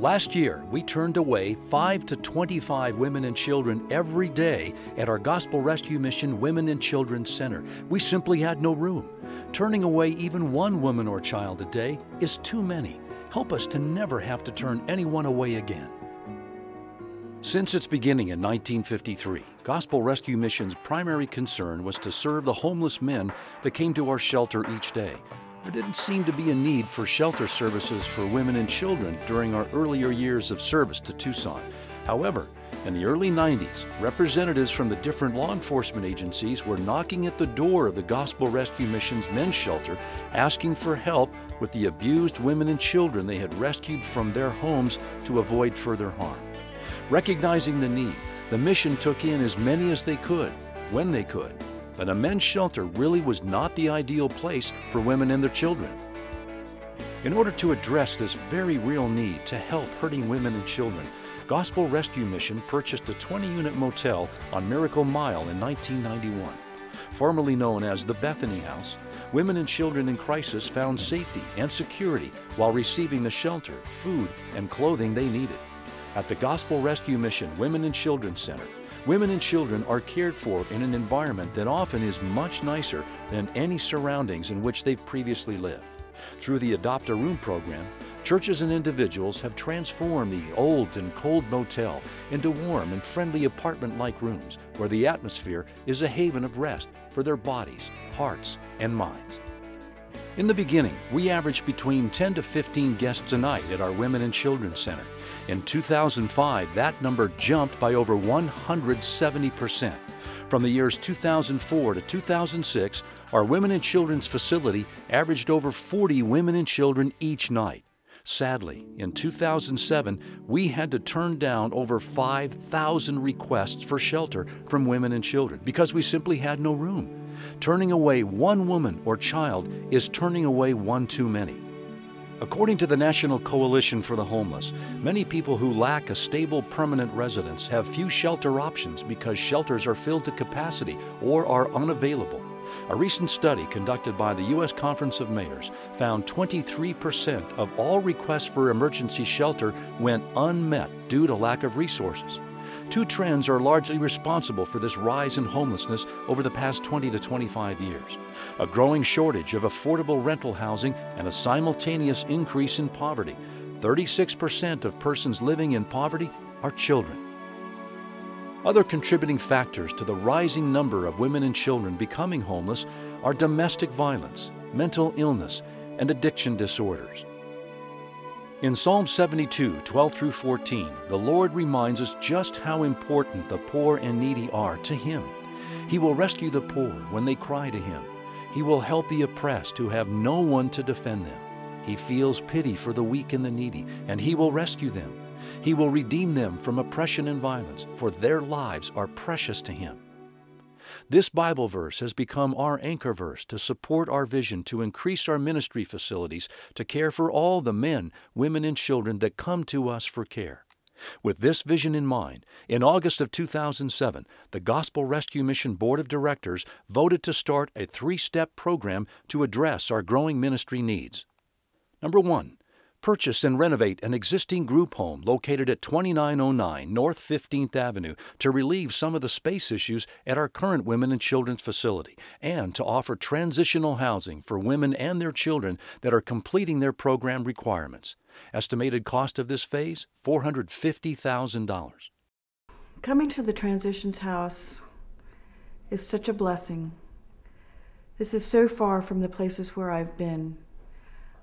Last year, we turned away 5 to 25 women and children every day at our Gospel Rescue Mission Women and Children Center. We simply had no room. Turning away even one woman or child a day is too many. Help us to never have to turn anyone away again. Since its beginning in 1953, Gospel Rescue Mission's primary concern was to serve the homeless men that came to our shelter each day. There didn't seem to be a need for shelter services for women and children during our earlier years of service to Tucson. However, in the early 90s, representatives from the different law enforcement agencies were knocking at the door of the Gospel Rescue Mission's men's shelter, asking for help with the abused women and children they had rescued from their homes to avoid further harm. Recognizing the need, the mission took in as many as they could, when they could. But a men's shelter really was not the ideal place for women and their children. In order to address this very real need to help hurting women and children, Gospel Rescue Mission purchased a 20-unit motel on Miracle Mile in 1991. Formerly known as the Bethany House, women and children in crisis found safety and security while receiving the shelter, food, and clothing they needed. At the Gospel Rescue Mission Women and Children Center, women and children are cared for in an environment that often is much nicer than any surroundings in which they've previously lived. Through the Adopt a Room program, churches and individuals have transformed the old and cold motel into warm and friendly apartment-like rooms where the atmosphere is a haven of rest for their bodies, hearts, and minds. In the beginning, we averaged between 10 to 15 guests a night at our Women and Children Center. In 2005, that number jumped by over 170%. From the years 2004 to 2006, our Women and Children's facility averaged over 40 women and children each night. Sadly, in 2007, we had to turn down over 5,000 requests for shelter from women and children because we simply had no room. Turning away one woman or child is turning away one too many. According to the National Coalition for the Homeless, many people who lack a stable permanent residence have few shelter options because shelters are filled to capacity or are unavailable. A recent study conducted by the U.S. Conference of Mayors found 23% of all requests for emergency shelter went unmet due to lack of resources. Two trends are largely responsible for this rise in homelessness over the past 20 to 25 years. A growing shortage of affordable rental housing and a simultaneous increase in poverty. 36% of persons living in poverty are children. Other contributing factors to the rising number of women and children becoming homeless are domestic violence, mental illness, and addiction disorders. In Psalm 72, 12 through 14, the Lord reminds us just how important the poor and needy are to Him. He will rescue the poor when they cry to Him. He will help the oppressed who have no one to defend them. He feels pity for the weak and the needy, and He will rescue them. He will redeem them from oppression and violence, for their lives are precious to Him. This Bible verse has become our anchor verse to support our vision to increase our ministry facilities to care for all the men, women, and children that come to us for care. With this vision in mind, in August of 2007, the Gospel Rescue Mission Board of Directors voted to start a 3-step program to address our growing ministry needs. Number 1. Purchase and renovate an existing group home located at 2909 North 15th Avenue to relieve some of the space issues at our current Women and Children's facility and to offer transitional housing for women and their children that are completing their program requirements. Estimated cost of this phase, $450,000. Coming to the Transitions House is such a blessing. This is so far from the places where I've been.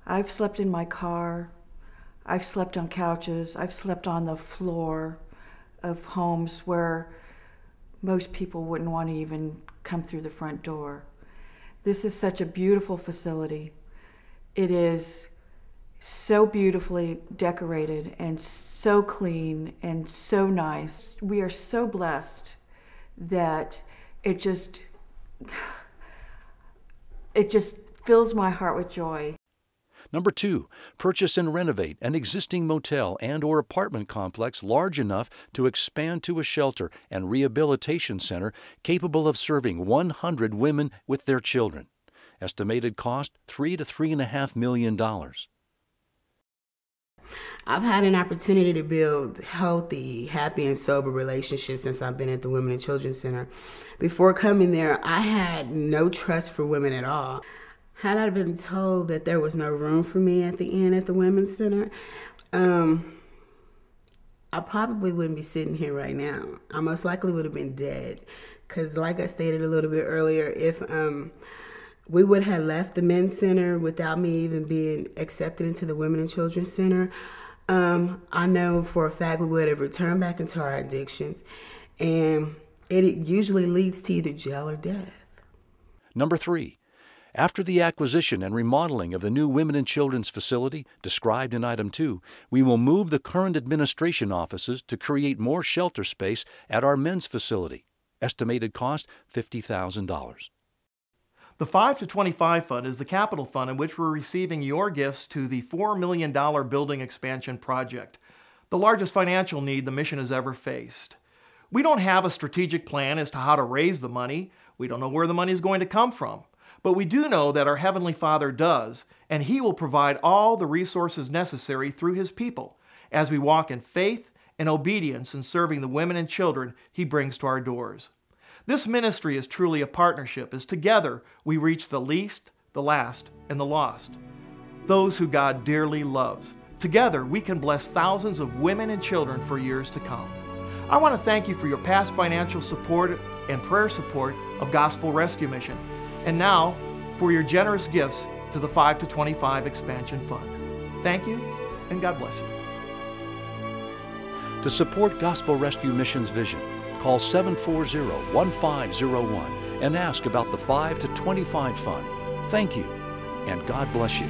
I've slept in my car, I've slept on couches, I've slept on the floor of homes where most people wouldn't want to even come through the front door. This is such a beautiful facility. It is so beautifully decorated and so clean and so nice. We are so blessed that it just fills my heart with joy. Number 2, purchase and renovate an existing motel and/or apartment complex large enough to expand to a shelter and rehabilitation center capable of serving 100 women with their children. Estimated cost $3 to $3.5 million. I've had an opportunity to build healthy, happy, and sober relationships since I've been at the Women and Children's Center. Before coming there, I had no trust for women at all. Had I been told that there was no room for me at the end at the Women's Center, I probably wouldn't be sitting here right now. I most likely would have been dead. Because like I stated a little bit earlier, if we would have left the Men's Center without me even being accepted into the Women and Children's Center, I know for a fact we would have returned back into our addictions. And it usually leads to either jail or death. Number 3. After the acquisition and remodeling of the new Women and Children's facility, described in Item 2, we will move the current administration offices to create more shelter space at our men's facility. Estimated cost, $50,000. The 5 to 25 Fund is the capital fund in which we're receiving your gifts to the $4 million building expansion project, the largest financial need the mission has ever faced. We don't have a strategic plan as to how to raise the money. We don't know where the money is going to come from. But we do know that our Heavenly Father does, and He will provide all the resources necessary through His people as we walk in faith and obedience in serving the women and children He brings to our doors. This ministry is truly a partnership, as together we reach the least, the last, and the lost, those who God dearly loves. Together we can bless thousands of women and children for years to come. I want to thank you for your past financial support and prayer support of Gospel Rescue Mission, and now for your generous gifts to the 5 to 25 Expansion Fund. Thank you, and God bless you. To support Gospel Rescue Mission's vision, call 740-1501 and ask about the 5 to 25 Fund. Thank you, and God bless you.